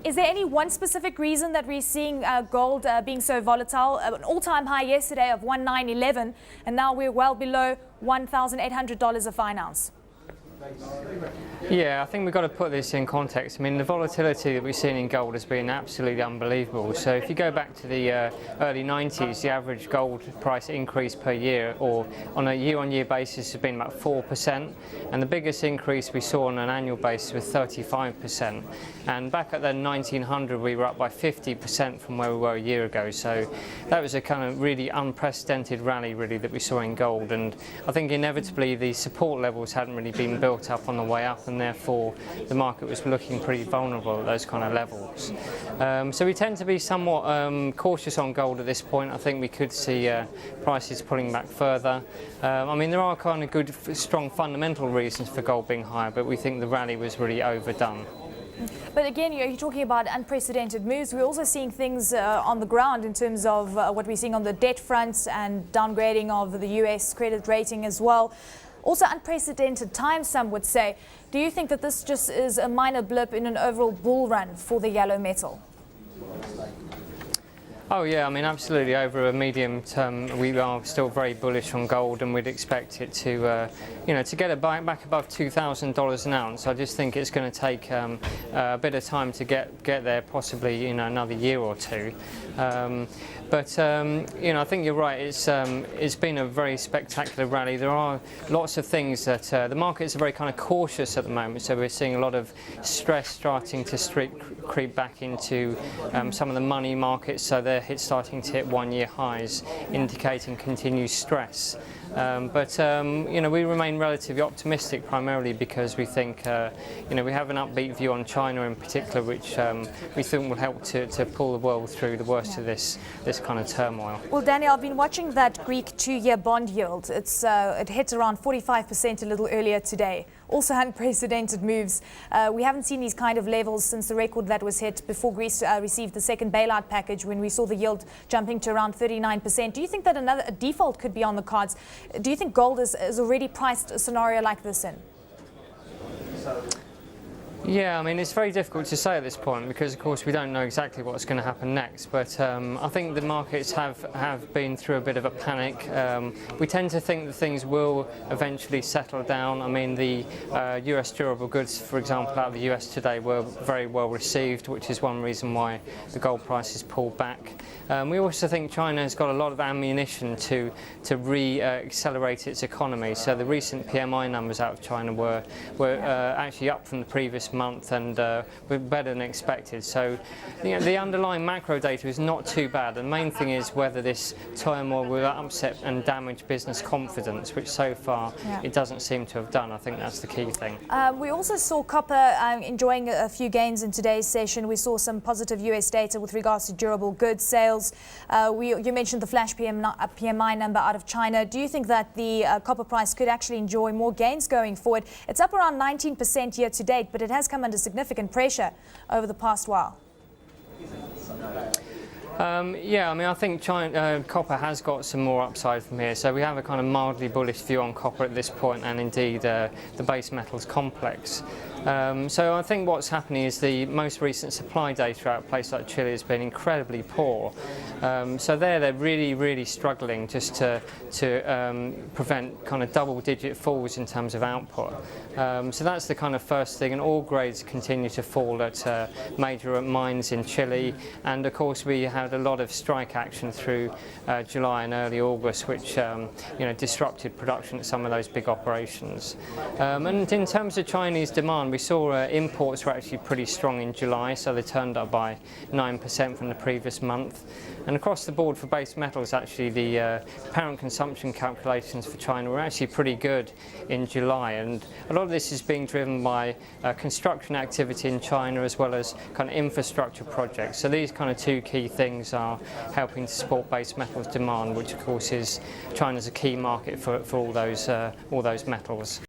Is there any one specific reason that we're seeing gold being so volatile? An all-time high yesterday of 1911, and now we're well below $1,800 a fine ounce. Yeah, I think we've got to put this in context. I mean, the volatility that we've seen in gold has been absolutely unbelievable. So if you go back to the early 90s, the average gold price increase per year, or on a year-on-year basis, has been about 4%. And the biggest increase we saw on an annual basis was 35%. And back at the 1900, we were up by 50% from where we were a year ago. So that was a kind of really unprecedented rally, really, that we saw in gold. And I think inevitably the support levels hadn't really been built up on the way up, and therefore the market was looking pretty vulnerable at those kind of levels. So we tend to be somewhat cautious on gold at this point. I think we could see prices pulling back further. I mean, there are kind of good, strong fundamental reasons for gold being higher, but we think the rally was really overdone. But again, you're talking about unprecedented moves. We're also seeing things on the ground in terms of what we're seeing on the debt front and downgrading of the US credit rating as well. Also unprecedented times, some would say. Do you think that this just is a minor blip in an overall bull run for the yellow metal? Oh yeah, I mean absolutely. Over a medium term, we are still very bullish on gold, and we'd expect it to, to get it back above $2,000 an ounce. I just think it's going to take a bit of time to get there, possibly another year or two. But I think you're right. It's been a very spectacular rally. There are lots of things that the markets are very kind of cautious at the moment. So we're seeing a lot of stress starting to creep back into some of the money markets. So they're starting to hit one-year highs, indicating continued stress. But we remain relatively optimistic, primarily because we think we have an upbeat view on China in particular, which we think will help to pull the world through the worst of this kind of turmoil. Well, Daniel, I've been watching that Greek 2-year bond yield. It hit around 45% a little earlier today. Also unprecedented moves. We haven't seen these kind of levels since the record that was hit before Greece received the second bailout package, when we saw the yield jumping to around 39%. Do you think that a default could be on the cards? Do you think gold is already priced a scenario like this in? Yeah, I mean, it's very difficult to say at this point because, of course, we don't know exactly what's going to happen next. But I think the markets have been through a bit of a panic. We tend to think that things will eventually settle down. I mean, the US durable goods, for example, out of the US today were very well received, which is one reason why the gold prices pulled back. We also think China has got a lot of ammunition to re-accelerate its economy. So the recent PMI numbers out of China were actually up from the previous month, and were better than expected. So the underlying macro data is not too bad. The main thing is whether this turmoil will upset and damage business confidence, which so far it doesn't seem to have done. I think that's the key thing. We also saw copper enjoying a few gains in today's session. We saw some positive US data with regards to durable goods sales. You mentioned the flash PMI number out of China. Do you think that the copper price could actually enjoy more gains going forward? It's up around 19% year to date, but it has come under significant pressure over the past while. Yeah, I mean, I think copper has got some more upside from here. So we have a kind of mildly bullish view on copper at this point, and indeed the base metals complex. So I think what's happening is the most recent supply data out of a place like Chile has been incredibly poor. So they're really, really struggling just to prevent kind of double-digit falls in terms of output. So that's the kind of first thing, and ore grades continue to fall at major mines in Chile. And of course, we had a lot of strike action through July and early August, which disrupted production at some of those big operations. And in terms of Chinese demand, we saw imports were actually pretty strong in July, so they turned up by 9% from the previous month. And across the board for base metals, actually the apparent consumption calculations for China were actually pretty good in July. And a lot of this is being driven by construction activity in China, as well as kind of infrastructure projects. So these kind of two key things are helping to support base metals demand, which of course is China's a key market for all those metals.